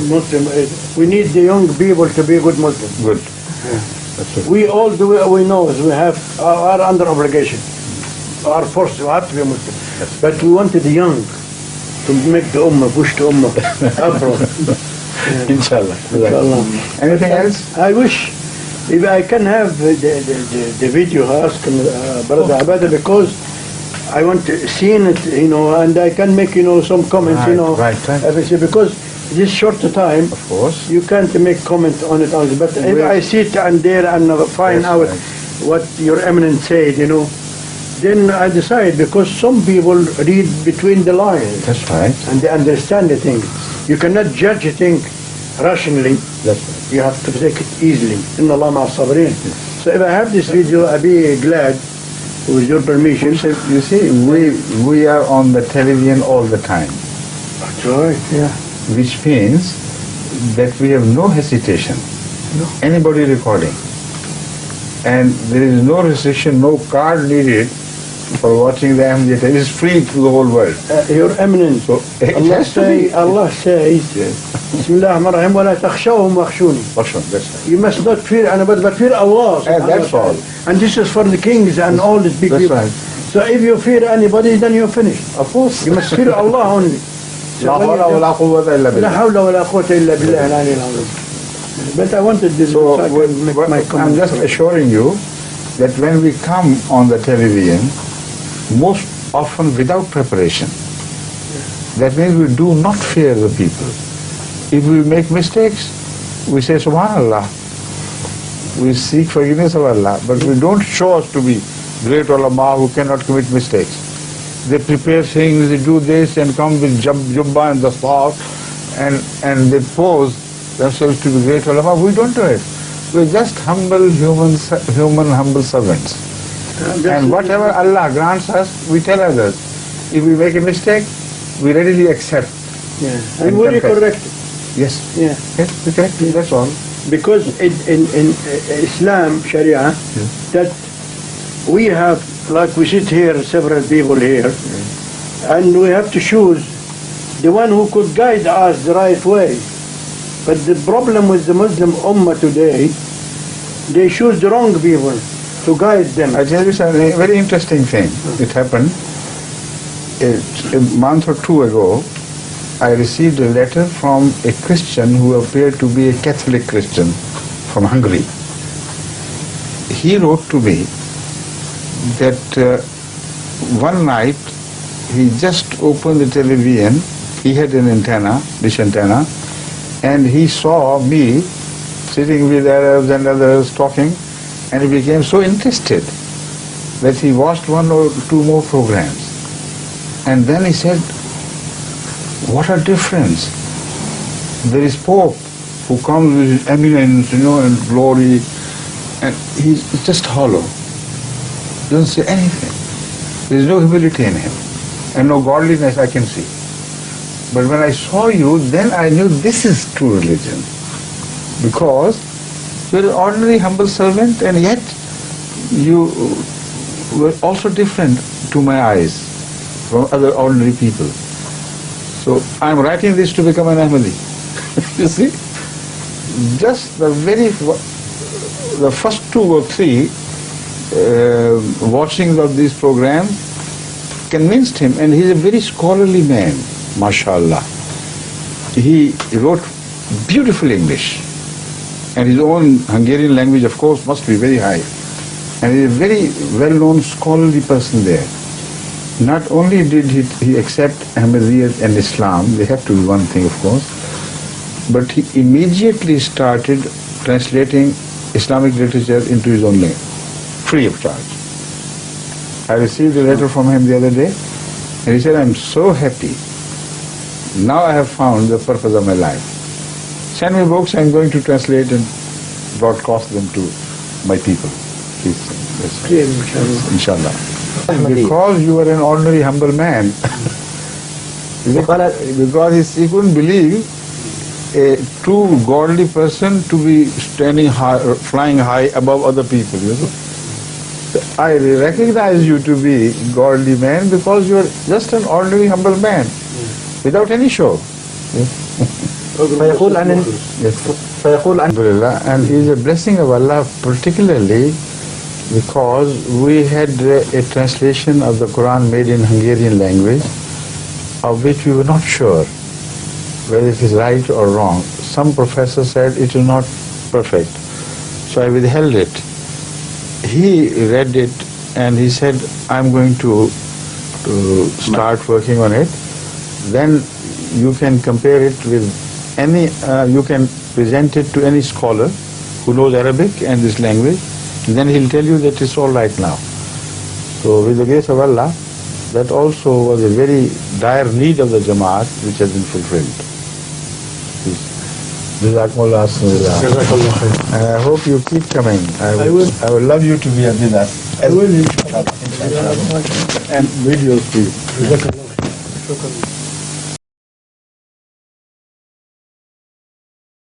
Muslim. We need the young people to be good Muslims. Good. Yeah. That's it. We all do it. We know we are under obligation. Are forced to have to be Muslim. Yes. But we wanted the young to make the ummah, push the ummah abroad. Yeah. Inshallah. Inshallah. Anything else? I wish if I can have the video ask Brother Abada, because I want to see it, and I can make, some comments, Right. because this short time, Of course. you can't make comment on it, but if I sit and there and find Yes, out right. what your eminence said, then I decide, because some people read between the lines. That's right. And they understand the thing. You cannot judge a thing rationally. That's right. You have to take it easily. Inna Allah ma'a sabirin. So if I have this video, I'll be glad, with your permission. You see, we are on the television all the time, That's right, yeah. which means that we have no hesitation. No. Anybody recording. And there is no restriction, no card needed for watching the Ahmadiyya. It is free to the whole world. Your Eminence, So, it Allah has to be. says, Yes. Bismillah ar-Rahman ar-Rahim, wa la takhshawhum wakhshuni. That's right. You must not fear anybody, but fear Allah. That's all. And this is for the kings and all these big That's people. right. So if you fear anybody, then you're finished. Of course. You must fear Allah only. La hawla wa la quwwata illa La billah. hawla wa la quwwata illa billah al-ali al-azim. But I wanted this, So, so I can make my I'm comment. just assuring you that when we come on the television, most often without preparation, that means we do not fear the people. If we make mistakes, we say Subhanallah. We seek forgiveness of Allah, but we don't show us to be great ulama who cannot commit mistakes. They prepare things, they do this and come with jubba and the staff and they pose themselves to be great ulama. We don't do it. We're just humble humble servants. And whatever Allah grants us, we tell others. If we make a mistake, we readily accept. Yeah. And very confess. correct. Yes. Yeah. Yes, we correct. That's all. Because in Islam, Sharia, that we have, like we sit here, several people here, and we have to choose the one who could guide us the right way. But the problem with the Muslim Ummah today, they choose the wrong people to guide them. I tell you something, a very interesting thing. It happened a month or two ago. I received a letter from a Christian who appeared to be a Catholic Christian from Hungary. He wrote to me that one night he just opened the television. He had an antenna, dish antenna, and he saw me sitting with Arabs and others talking, and he became so interested that he watched one or two more programs. And then he said, what a difference. There is Pope who comes with his eminence, and glory, and he's just hollow. Doesn't say anything. There is no humility in him, and no godliness I can see. But when I saw you, then I knew this is true religion. Because you're an ordinary humble servant, and yet you were also different to my eyes from other ordinary people. So I'm writing this to become an Ahmadi. You see? Just the first 2 or 3 watchings of these programs convinced him, and he's a very scholarly man, mashallah. He wrote beautiful English, and his own Hungarian language, of course, must be very high. And he's a very well-known scholarly person there. Not only did he accept Ahmadiyyah and Islam, they have to be one thing, of course, but he immediately started translating Islamic literature into his own language, free of charge. I received a letter from him the other day, and he said, I'm so happy. Now I have found the purpose of my life. Send me books, I'm going to translate and broadcast them to my people. Please. Inshallah. Because you are an ordinary humble man, because he couldn't believe a true godly person to be standing high, flying high above other people. I recognize you to be a godly man because you are just an ordinary humble man, without any show. فيقول عن فيقول عن Alhamdulillah, and it is a blessing of Allah, particularly because we had a translation of the Quran made in Hungarian language, of which we were not sure whether it is right or wrong. Some professor said it is not perfect, so I withheld it. He read it and he said, I'm going to start working on it. Then you can compare it with any, you can present it to any scholar who knows Arabic and this language, and then he'll tell you that it's all right now. So with the grace of Allah, that also was a very dire need of the Jamaat, which has been fulfilled. Jazakumullah khair. And I hope you keep coming. I would love you to be with us. I will, inshallah. And videos too.